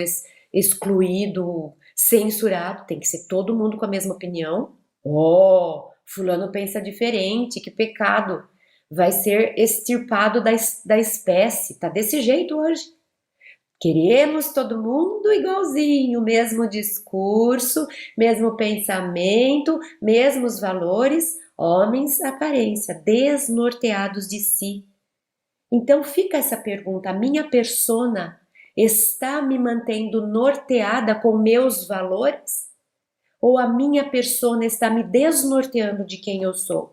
excluído, censurado. Tem que ser todo mundo com a mesma opinião. Oh, fulano pensa diferente, que pecado, vai ser extirpado da espécie. Tá desse jeito hoje. Queremos todo mundo igualzinho, mesmo discurso, mesmo pensamento, mesmos valores, homens aparência, desnorteados de si. Então fica essa pergunta: a minha persona está me mantendo norteada com meus valores? Ou a minha persona está me desnorteando de quem eu sou?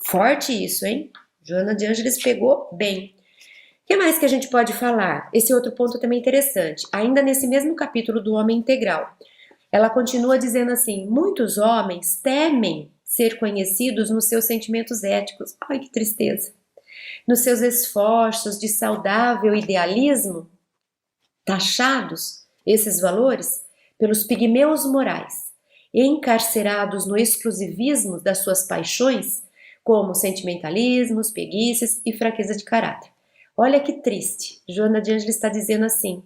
Forte isso, hein? Joana de Ângeles pegou bem. O que mais que a gente pode falar? Esse outro ponto também é interessante. Ainda nesse mesmo capítulo do Homem Integral, ela continua dizendo assim: muitos homens temem ser conhecidos nos seus sentimentos éticos. Ai, que tristeza! Nos seus esforços de saudável idealismo, taxados esses valores pelos pigmeus morais, encarcerados no exclusivismo das suas paixões, como sentimentalismos, preguiças e fraqueza de caráter. Olha que triste. Joana de Ângeles está dizendo assim,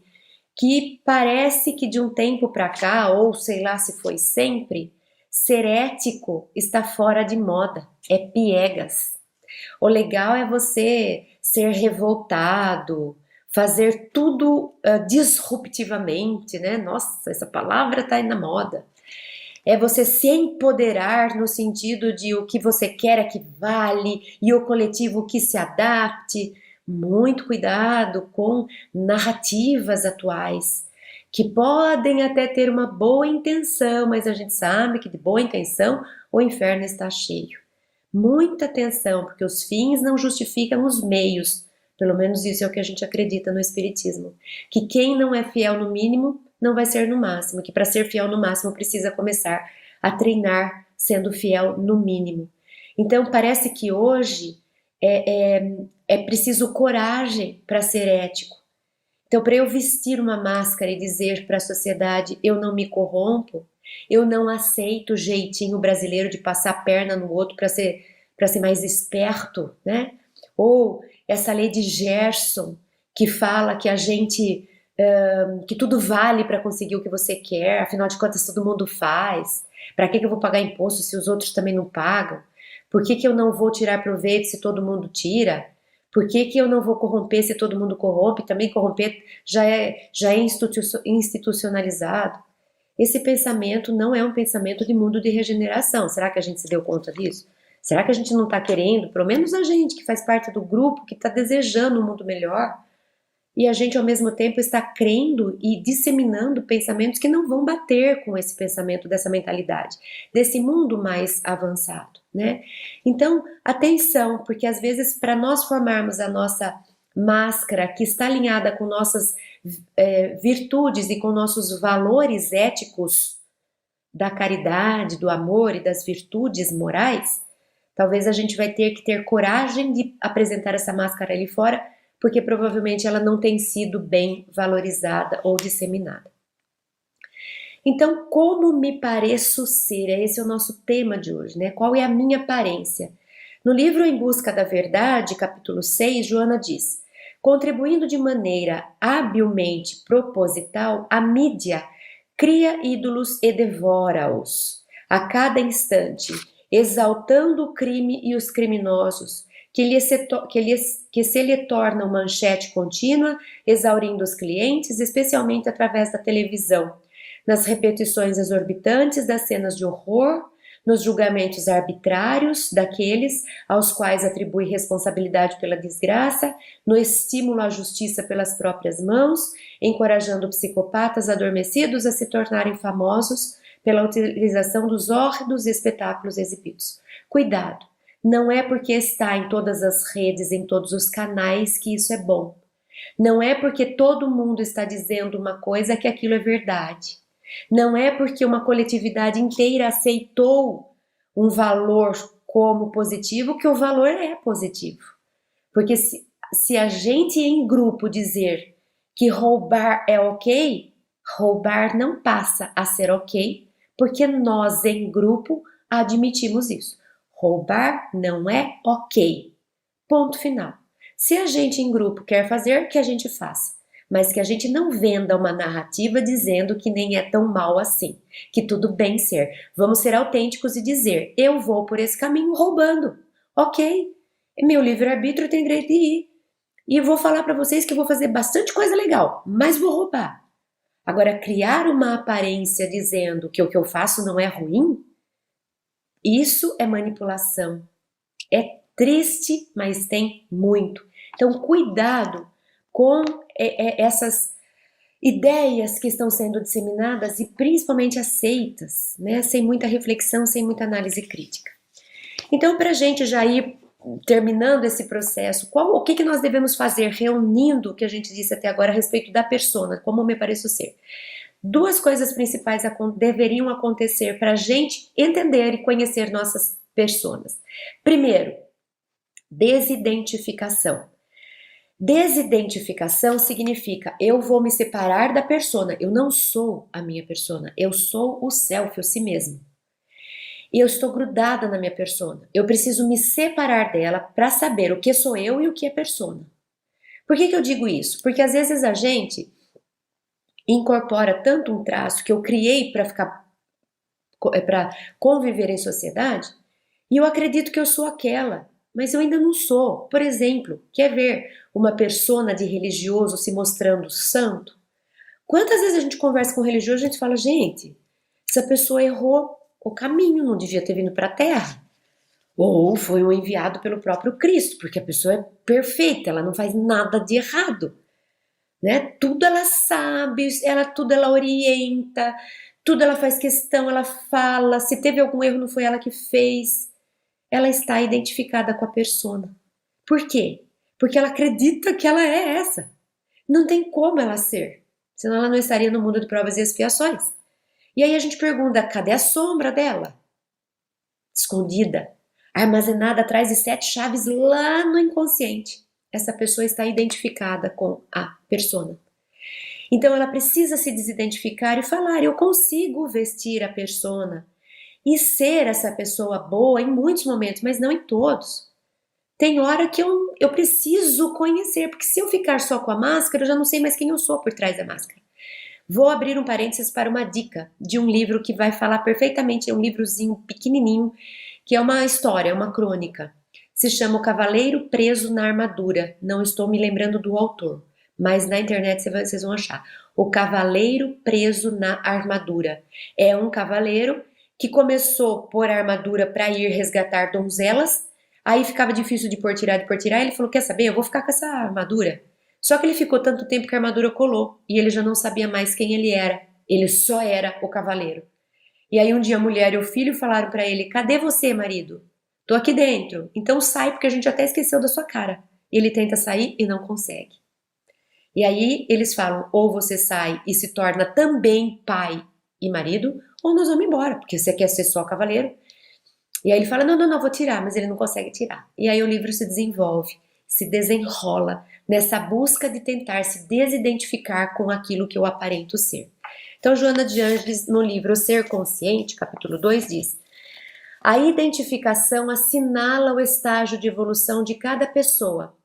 que parece que de um tempo para cá, ou sei lá se foi sempre, ser ético está fora de moda, é piegas. O legal é você ser revoltado, fazer tudo disruptivamente, né? Nossa, essa palavra está aí na moda. É você se empoderar no sentido de o que você quer é que vale e o coletivo que se adapte. Muito cuidado com narrativas atuais, que podem até ter uma boa intenção, mas a gente sabe que de boa intenção o inferno está cheio. Muita atenção, porque os fins não justificam os meios. Pelo menos isso é o que a gente acredita no Espiritismo. Que quem não é fiel no mínimo, não vai ser no máximo. Que para ser fiel no máximo, precisa começar a treinar sendo fiel no mínimo. Então, parece que hoje é preciso coragem para ser ético. Então, para eu vestir uma máscara e dizer para a sociedade, eu não me corrompo, Eu não aceito o jeitinho brasileiro de passar a perna no outro para ser mais esperto, né? Ou essa lei de Gerson que fala que a gente que tudo vale para conseguir o que você quer, afinal de contas todo mundo faz. Para que eu vou pagar imposto se os outros também não pagam? Por que eu não vou tirar proveito se todo mundo tira? Por que eu não vou corromper se todo mundo corrompe? Também corromper já é institucionalizado. Esse pensamento não é um pensamento de mundo de regeneração. Será que a gente se deu conta disso? Será que a gente não está querendo, pelo menos a gente que faz parte do grupo, que está desejando um mundo melhor, e a gente ao mesmo tempo está crendo e disseminando pensamentos que não vão bater com esse pensamento dessa mentalidade, desse mundo mais avançado, né? Então, atenção, porque às vezes para nós formarmos a nossa máscara que está alinhada com nossas virtudes e com nossos valores éticos da caridade, do amor e das virtudes morais, talvez a gente vai ter que ter coragem de apresentar essa máscara ali fora, porque provavelmente ela não tem sido bem valorizada ou disseminada. Então, como me pareço ser? Esse é o nosso tema de hoje, né? Qual é a minha aparência? No livro Em Busca da Verdade, capítulo 6, Joana diz: contribuindo de maneira habilmente proposital, a mídia cria ídolos e devora-os a cada instante, exaltando o crime e os criminosos, que se lhe tornam manchete contínua, exaurindo os clientes, especialmente através da televisão, nas repetições exorbitantes das cenas de horror, nos julgamentos arbitrários daqueles aos quais atribui responsabilidade pela desgraça, no estímulo à justiça pelas próprias mãos, encorajando psicopatas adormecidos a se tornarem famosos pela utilização dos hórridos espetáculos exibidos. Cuidado! Não é porque está em todas as redes, em todos os canais, que isso é bom. Não é porque todo mundo está dizendo uma coisa que aquilo é verdade. Não é porque uma coletividade inteira aceitou um valor como positivo que o valor é positivo. Porque se a gente em grupo dizer que roubar é ok, roubar não passa a ser ok, porque nós em grupo admitimos isso. Roubar não é ok. Ponto final. Se a gente em grupo quer fazer, que a gente faça. Mas que a gente não venda uma narrativa dizendo que nem é tão mal assim. Que tudo bem ser. Vamos ser autênticos e dizer, eu vou por esse caminho roubando. Ok. Meu livre-arbítrio tem direito de ir. E eu vou falar para vocês que eu vou fazer bastante coisa legal, mas vou roubar. Agora, criar uma aparência dizendo que o que eu faço não é ruim, isso é manipulação. É triste, mas tem muito. Então, cuidado com essas ideias que estão sendo disseminadas e principalmente aceitas, né? Sem muita reflexão, sem muita análise crítica. Então, para a gente já ir terminando esse processo, o que nós devemos fazer, reunindo o que a gente disse até agora a respeito da persona, como me pareço ser? Duas coisas principais deveriam acontecer para a gente entender e conhecer nossas personas. Primeiro, desidentificação. Desidentificação significa eu vou me separar da persona, eu não sou a minha persona, eu sou o self, o si mesmo. E eu estou grudada na minha persona. Eu preciso me separar dela para saber o que sou eu e o que é persona. Por que eu digo isso? Porque às vezes a gente incorpora tanto um traço que eu criei para conviver em sociedade, e eu acredito que eu sou aquela, mas eu ainda não sou. Por exemplo, quer ver uma persona de religioso se mostrando santo? Quantas vezes a gente conversa com um religioso e a gente fala, gente, essa pessoa errou o caminho, não devia ter vindo para a Terra. Ou foi um enviado pelo próprio Cristo, porque a pessoa é perfeita, ela não faz nada de errado. Né? Tudo ela sabe, tudo ela orienta, tudo ela faz questão, ela fala, se teve algum erro não foi ela que fez. Ela está identificada com a persona. Por quê? Porque ela acredita que ela é essa. Não tem como ela ser, senão ela não estaria no mundo de provas e expiações. E aí a gente pergunta, cadê a sombra dela? Escondida, armazenada atrás de 7 chaves lá no inconsciente. Essa pessoa está identificada com a persona. Então ela precisa se desidentificar e falar: eu consigo vestir a persona e ser essa pessoa boa em muitos momentos, mas não em todos. Tem hora que eu preciso conhecer, porque se eu ficar só com a máscara, eu já não sei mais quem eu sou por trás da máscara. Vou abrir um parênteses para uma dica de um livro que vai falar perfeitamente, é um livrozinho pequenininho, que é uma história, uma crônica. Se chama O Cavaleiro Preso na Armadura. Não estou me lembrando do autor, mas na internet vocês vão achar. O Cavaleiro Preso na Armadura. É um cavaleiro que começou por armadura para ir resgatar donzelas, aí ficava difícil de pôr tirar, ele falou, quer saber, eu vou ficar com essa armadura. Só que ele ficou tanto tempo que a armadura colou e ele já não sabia mais quem ele era. Ele só era o cavaleiro. E aí um dia a mulher e o filho falaram para ele: cadê você, marido? Tô aqui dentro. Então sai porque a gente até esqueceu da sua cara. Ele tenta sair e não consegue. E aí eles falam: ou você sai e se torna também pai e marido, ou nós vamos embora, porque você quer ser só cavaleiro. E aí ele fala: não, não, não, vou tirar, mas ele não consegue tirar. E aí o livro se desenvolve, se desenrola nessa busca de tentar se desidentificar com aquilo que eu aparento ser. Então, Joana de Ângeles, no livro O Ser Consciente, capítulo 2, diz: a identificação assinala o estágio de evolução de cada pessoa,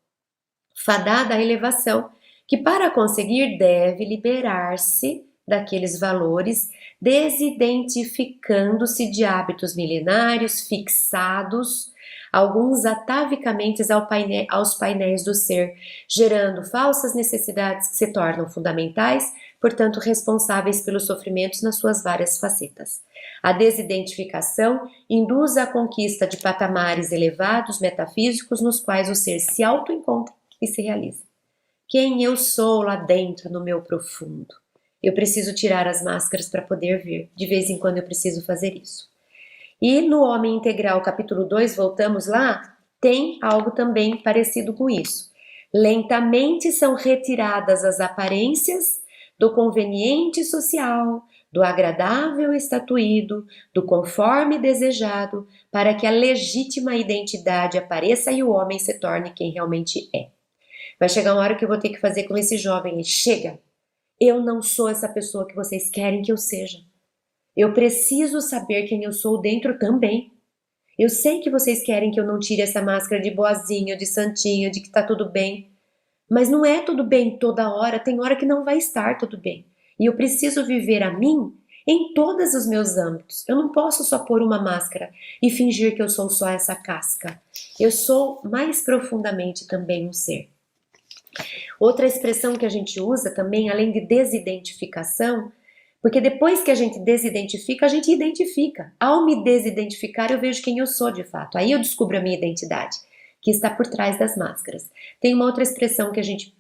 fadada à elevação, que para conseguir deve liberar-se daqueles valores, desidentificando-se de hábitos milenários fixados, alguns atavicamente aos painéis do ser, gerando falsas necessidades que se tornam fundamentais, portanto responsáveis pelos sofrimentos nas suas várias facetas. A desidentificação induz a conquista de patamares elevados metafísicos nos quais o ser se autoencontra e se realiza. Quem eu sou lá dentro no meu profundo? Eu preciso tirar as máscaras para poder ver. De vez em quando eu preciso fazer isso. E no Homem Integral, capítulo 2, voltamos lá, tem algo também parecido com isso. Lentamente são retiradas as aparências do conveniente social, do agradável estatuído, do conforme desejado, para que a legítima identidade apareça e o homem se torne quem realmente é. Vai chegar uma hora que eu vou ter que fazer como esse jovem, chega, eu não sou essa pessoa que vocês querem que eu seja. Eu preciso saber quem eu sou dentro também. Eu sei que vocês querem que eu não tire essa máscara de boazinha, de santinha, de que tá tudo bem. Mas não é tudo bem toda hora, tem hora que não vai estar tudo bem. E eu preciso viver a mim em todos os meus âmbitos. Eu não posso só pôr uma máscara e fingir que eu sou só essa casca. Eu sou mais profundamente também um ser. Outra expressão que a gente usa também, além de desidentificação, porque depois que a gente desidentifica, a gente identifica. Ao me desidentificar, eu vejo quem eu sou de fato. Aí eu descubro a minha identidade, que está por trás das máscaras. Tem uma outra expressão que a gente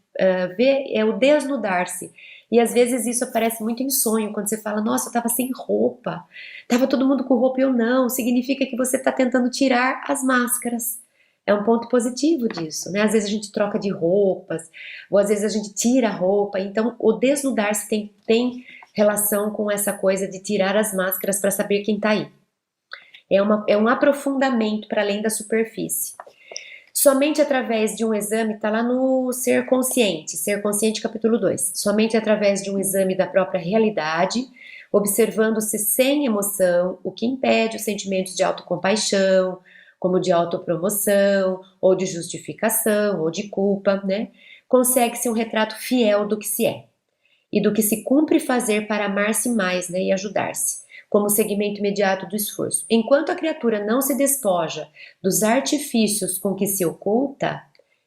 vê, é o desnudar-se. E às vezes isso aparece muito em sonho, quando você fala, nossa, eu estava sem roupa, estava todo mundo com roupa e eu não. Significa que você está tentando tirar as máscaras. É um ponto positivo disso, né? Às vezes a gente troca de roupas, ou às vezes a gente tira a roupa. Então, o desnudar-se tem relação com essa coisa de tirar as máscaras para saber quem está aí. É um aprofundamento para além da superfície. Somente através de um exame, está lá no Ser Consciente capítulo 2. Somente através de um exame da própria realidade, observando-se sem emoção, o que impede os sentimentos de autocompaixão, como de autopromoção, ou de justificação, ou de culpa, né? Consegue-se um retrato fiel do que se é e do que se cumpre fazer para amar-se mais, né, e ajudar-se, como segmento imediato do esforço. Enquanto a criatura não se despoja dos artifícios com que se oculta,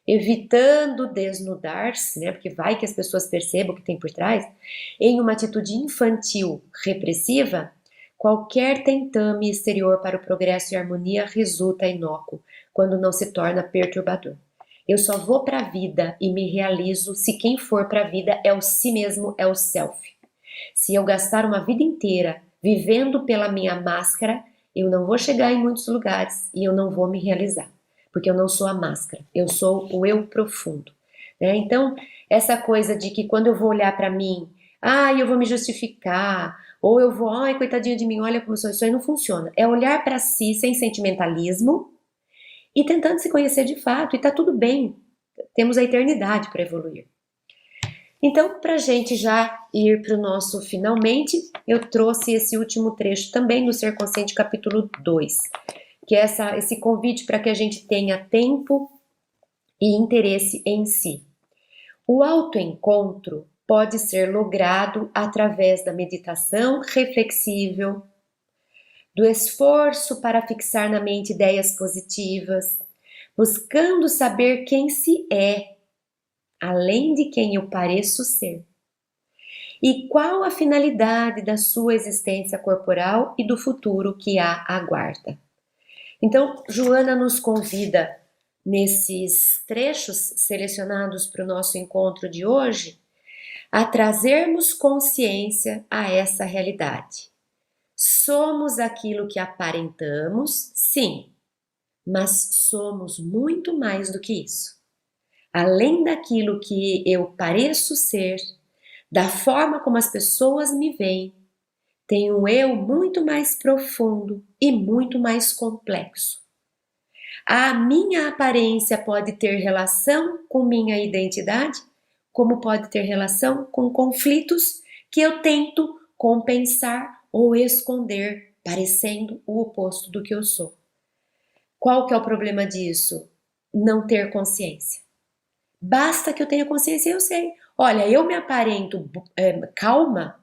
evitando desnudar-se, né, porque vai que as pessoas percebam o que tem por trás, em uma atitude infantil repressiva, qualquer tentame exterior para o progresso e harmonia resulta inócuo, quando não se torna perturbador. Eu só vou para a vida e me realizo se quem for para a vida é o si mesmo, é o self. Se eu gastar uma vida inteira vivendo pela minha máscara, eu não vou chegar em muitos lugares e eu não vou me realizar, porque eu não sou a máscara, eu sou o eu profundo, né? Então, essa coisa de que quando eu vou olhar para mim, eu vou me justificar, ou eu vou, ai, coitadinha de mim, olha como eu sou, isso aí não funciona. É olhar para si sem sentimentalismo e tentando se conhecer de fato, e tá tudo bem, temos a eternidade para evoluir. Então, para a gente já ir para o nosso finalmente, eu trouxe esse último trecho também do Ser Consciente, capítulo 2, que é esse convite para que a gente tenha tempo e interesse em si. O autoencontro pode ser logrado através da meditação reflexível, do esforço para fixar na mente ideias positivas, buscando saber quem se é, além de quem eu pareço ser. E qual a finalidade da sua existência corporal e do futuro que a aguarda. Então, Joana nos convida, nesses trechos selecionados para o nosso encontro de hoje, a trazermos consciência a essa realidade. Somos aquilo que aparentamos, sim, mas somos muito mais do que isso. Além daquilo que eu pareço ser, da forma como as pessoas me veem, tem um eu muito mais profundo e muito mais complexo. A minha aparência pode ter relação com minha identidade, como pode ter relação com conflitos que eu tento compensar ou esconder, parecendo o oposto do que eu sou. Qual que é o problema disso? Não ter consciência. Basta que eu tenha consciência e eu sei. Olha, eu me aparento calma,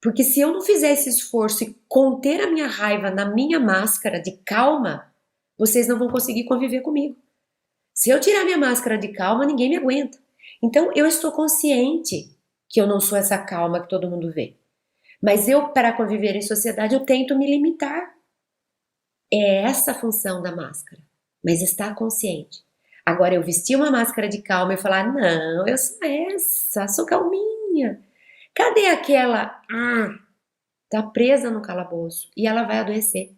porque se eu não fizer esse esforço e conter a minha raiva na minha máscara de calma, vocês não vão conseguir conviver comigo. Se eu tirar minha máscara de calma, ninguém me aguenta. Então eu estou consciente que eu não sou essa calma que todo mundo vê. Mas eu, para conviver em sociedade, eu tento me limitar. É essa a função da máscara. Mas estar consciente. Agora, eu vestir uma máscara de calma e falar, não, eu sou essa, sou calminha. Cadê aquela? Tá presa no calabouço e ela vai adoecer.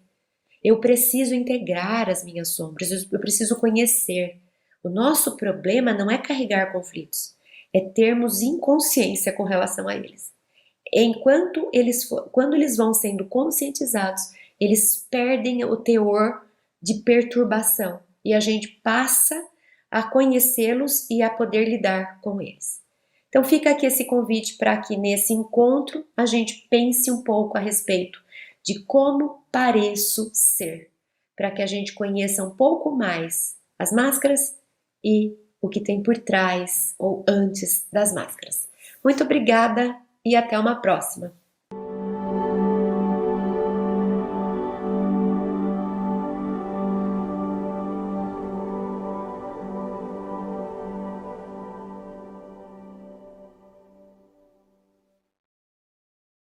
Eu preciso integrar as minhas sombras, eu preciso conhecer. O nosso problema não é carregar conflitos, é termos inconsciência com relação a eles. Quando eles vão sendo conscientizados, eles perdem o teor de perturbação e a gente passa a conhecê-los e a poder lidar com eles. Então fica aqui esse convite para que nesse encontro a gente pense um pouco a respeito de como pareço ser, para que a gente conheça um pouco mais as máscaras e o que tem por trás ou antes das máscaras. Muito obrigada e até uma próxima!